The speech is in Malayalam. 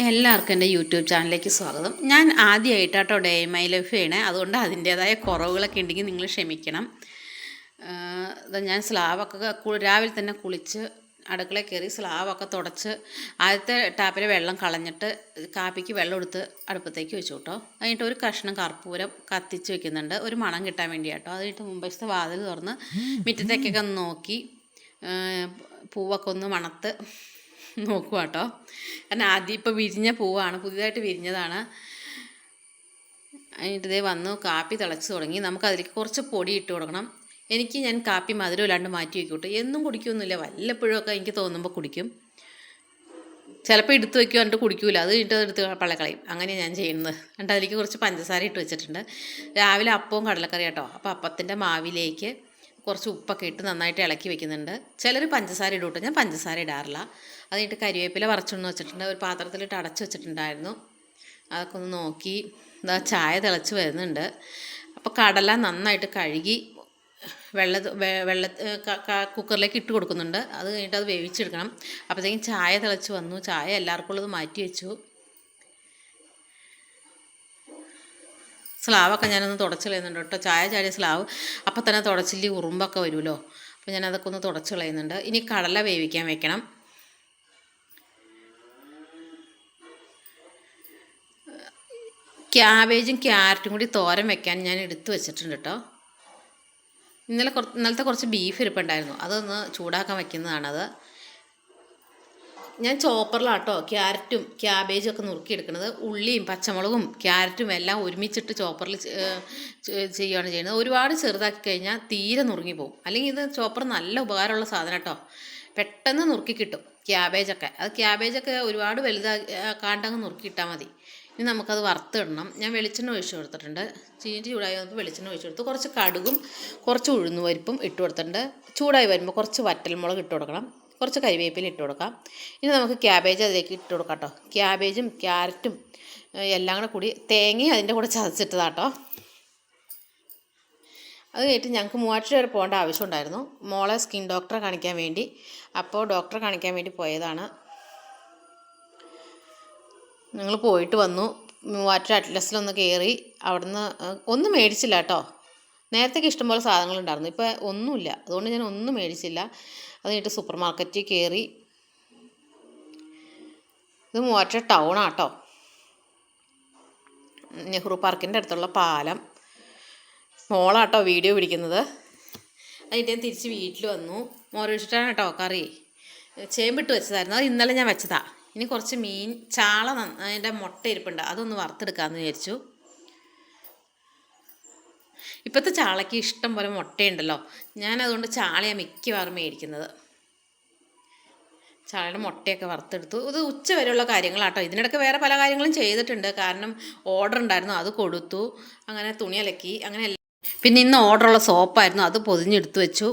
എല്ലാവർക്കും എൻ്റെ യൂട്യൂബ് ചാനലിലേക്ക് സ്വാഗതം. ഞാൻ ആദ്യമായിട്ടാട്ടോ ഡേ ഇൻ മൈ ലൈഫ് ചെയ്യണേ, അതുകൊണ്ട് അതിൻ്റേതായ കുറവുകളൊക്കെ ഉണ്ടെങ്കിൽ നിങ്ങൾ ക്ഷമിക്കണം. ഞാൻ സ്ലാവൊക്കെ രാവിലെ തന്നെ കുളിച്ച് അടുക്കളയിൽ കയറി സ്ലാവൊക്കെ തുടച്ച് ആദ്യത്തെ ടാപ്പിലെ വെള്ളം കളഞ്ഞിട്ട് കാപ്പിക്ക് വെള്ളം എടുത്ത് അടുപ്പത്തേക്ക് വെച്ചു കേട്ടോ. അതിനിട്ട് ഒരു കഷ്ണം കർപ്പൂരം കത്തിച്ച് വെക്കുന്നുണ്ട്, ഒരു മണം കിട്ടാൻ വേണ്ടിയാട്ടോ. അത് കഴിഞ്ഞിട്ട് മുമ്പത്തെ വാതിൽ തുറന്ന് മുറ്റത്തേക്കൊക്കെ ഒന്ന് നോക്കി പൂവൊക്കെ ഒന്ന് മണത്ത് നോക്കുക കേട്ടോ. കാരണം ആദ്യം ഇപ്പോൾ വിരിഞ്ഞ പൂവാണ്, പുതിയതായിട്ട് വിരിഞ്ഞതാണ്. അതിനിട്ട് ഇതേ വന്നു കാപ്പി തിളച്ച് തുടങ്ങി. നമുക്കതിലേക്ക് കുറച്ച് പൊടി ഇട്ട് കൊടുക്കണം. ഞാൻ കാപ്പി മധുരം ഇല്ലാണ്ട് മാറ്റി വയ്ക്കൂട്ടോ. എന്നും കുടിക്കുമൊന്നുമില്ല, വല്ലപ്പോഴൊക്കെ എനിക്ക് തോന്നുമ്പോൾ കുടിക്കും. ചിലപ്പോൾ എടുത്ത് വയ്ക്കുക എന്നിട്ട് കുടിക്കൂല, അത് കഴിഞ്ഞിട്ട് എടുത്ത് പള്ളക്കളയും. അങ്ങനെയാണ് ഞാൻ ചെയ്യുന്നത്. എന്നിട്ട് അതിലേക്ക് കുറച്ച് പഞ്ചസാര ഇട്ട് വെച്ചിട്ടുണ്ട്. രാവിലെ അപ്പവും കടലക്കറി കേട്ടോ. അപ്പോൾ അപ്പത്തിൻ്റെ മാവിലേക്ക് കുറച്ച് ഉപ്പൊക്കെ ഇട്ട് നന്നായിട്ട് ഇളക്കി വെക്കുന്നുണ്ട്. ചിലർ പഞ്ചസാര ഇടും കേട്ടോ, ഞാൻ പഞ്ചസാര ഇടാറില്ല. അത് കഴിഞ്ഞിട്ട് കരിവേപ്പില വറച്ചൊന്ന് വെച്ചിട്ടുണ്ട്, ഒരു പാത്രത്തിലിട്ട് അടച്ച് വെച്ചിട്ടുണ്ടായിരുന്നു. അതൊക്കെ ഒന്ന് നോക്കി ചായ തിളച്ച് വരുന്നുണ്ട്. അപ്പോൾ കടല നന്നായിട്ട് കഴുകി കുക്കറിലേക്ക് ഇട്ട് കൊടുക്കുന്നുണ്ട്. അത് കഴിഞ്ഞിട്ട് അത് വേവിച്ചെടുക്കണം. അപ്പോഴത്തേക്കും ചായ തിളച്ച് വന്നു. ചായ എല്ലാവർക്കും ഉള്ളത് മാറ്റി വെച്ചു. സ്ലാവൊക്കെ ഞാനൊന്ന് തുടച്ച് കളയുന്നുണ്ട് കേട്ടോ. ചായ ചാടിയ സ്ലാവ് അപ്പം തന്നെ തുടച്ചില്ലേ ഉറുമ്പൊക്കെ വരുമല്ലോ. അപ്പോൾ ഞാനതൊക്കെ ഒന്ന് തുടച്ച് കളയുന്നുണ്ട്. ഇനി കടല വേവിക്കാൻ വെക്കണം. ക്യാബേജും ക്യാരറ്റും കൂടി തോരൻ വെക്കാൻ ഞാൻ എടുത്ത് വെച്ചിട്ടുണ്ട് കേട്ടോ. ഇന്നലത്തെ കുറച്ച് ബീഫ് ഇരിപ്പുണ്ടായിരുന്നു, അതൊന്ന് ചൂടാക്കാൻ വയ്ക്കുന്നതാണത്. ഞാൻ ചോപ്പറിലാട്ടോ ക്യാരറ്റും ക്യാബേജും ഒക്കെ നുറുക്കിയെടുക്കുന്നത്. ഉള്ളിയും പച്ചമുളകും ക്യാരറ്റും എല്ലാം ഒരുമിച്ചിട്ട് ചോപ്പറിൽ ചെയ്യുകയാണ് ചെയ്യുന്നത്. ഒരുപാട് ചെറുതാക്കി കഴിഞ്ഞാൽ തീരെ നുറുങ്ങി പോകും. അല്ലെങ്കിൽ ഇത് ചോപ്പർ നല്ല ഉപകാരമുള്ള സാധനം കേട്ടോ, പെട്ടെന്ന് നുറുക്കി കിട്ടും ക്യാബേജൊക്കെ. ക്യാബേജൊക്കെ ഒരുപാട് വലുതാക്കാണ്ടങ്ങ് നുറുക്കിയിട്ടാൽ മതി. ഇനി നമുക്കത് വറുത്തിടണം. ഞാൻ വെളിച്ചെണ്ണ ഒഴിച്ച് കൊടുത്തിട്ടുണ്ട്. ചീനിട്ട് ചൂടായി വന്നപ്പോൾ വെളിച്ചെണ്ണ ഒഴിച്ച് കൊടുത്തു. കുറച്ച് കടുകും കുറച്ച് ഉഴുന്നുപരിപ്പും ഇട്ട് കൊടുത്തിട്ടുണ്ട്. ചൂടായി വരുമ്പോൾ കുറച്ച് വറ്റൽമുളക് ഇട്ട് കൊടുക്കണം, കുറച്ച് കരിവേപ്പില ഇട്ട് കൊടുക്കാം. ഇനി നമുക്ക് ക്യാബേജ് അതിലേക്ക് ഇട്ട് കൊടുക്കാം കേട്ടോ. ക്യാബേജും ക്യാരറ്റും എല്ലാം കൂടി തേങ്ങയും അതിൻ്റെ കൂടെ ചതച്ചിട്ടതാട്ടോ. അത് കഴിഞ്ഞിട്ട് ഞങ്ങൾക്ക് മൂവാറ്റുപുഴ വരെ പോകേണ്ട ആവശ്യമുണ്ടായിരുന്നു, മോളെ സ്കിൻ ഡോക്ടറെ കാണിക്കാൻ വേണ്ടി. അപ്പോൾ ഡോക്ടറെ കാണിക്കാൻ വേണ്ടി പോയതാണ്. ഞങ്ങൾ പോയിട്ട് വന്നു. മൂവാറ്റുപുഴ അറ്റ്ലസിലൊന്ന് കയറി. അവിടുന്ന് ഒന്നും മേടിച്ചില്ല കേട്ടോ. നേരത്തേക്ക് ഇഷ്ടംപോലെ സാധനങ്ങളുണ്ടായിരുന്നു, ഇപ്പോൾ ഒന്നുമില്ല. അതുകൊണ്ട് ഞാൻ ഒന്നും മേടിച്ചില്ല. അത് കഴിഞ്ഞിട്ട് സൂപ്പർ മാർക്കറ്റിൽ കയറി. ഇത് മൂവാറ്റുപുഴ ടൗണാട്ടോ, നെഹ്റു പാർക്കിൻ്റെ അടുത്തുള്ള പാലം. മോളാട്ടോ വീഡിയോ പിടിക്കുന്നത്. അതിൻ്റെ ഞാൻ തിരിച്ച് വീട്ടിൽ വന്നു. മോരൊഴിച്ചിട്ടാണ് കേട്ടോ കറി. ചേമ്പിട്ട് വെച്ചതായിരുന്നു, അത് ഇന്നലെ ഞാൻ വെച്ചതാണ്. ഇനി കുറച്ച് മീൻ ചാള അതിൻ്റെ മുട്ട ഇരിപ്പുണ്ട്, അതൊന്ന് വറുത്തെടുക്കാമെന്ന് വിചാരിച്ചു. ഇപ്പോഴത്തെ ചാളയ്ക്ക് ഇഷ്ടം പോലെ മുട്ടയുണ്ടല്ലോ. ഞാനതുകൊണ്ട് ചാളയാണ് മിക്കവാറും മേടിക്കുന്നത്. ചാളയുടെ മുട്ടയൊക്കെ വറുത്തെടുത്തു. ഇത് ഉച്ച വരെയുള്ള കാര്യങ്ങളാട്ടോ. ഇതിനിടയ്ക്ക് വേറെ പല കാര്യങ്ങളും ചെയ്തിട്ടുണ്ട്, കാരണം ഓർഡർ ഉണ്ടായിരുന്നു, അത് കൊടുത്തു. അങ്ങനെ തുണി അലക്കി, അങ്ങനെ പിന്നെ ഇന്ന് ഓർഡറുള്ള സോപ്പായിരുന്നു, അത് പൊതിഞ്ഞെടുത്ത് വെച്ചു.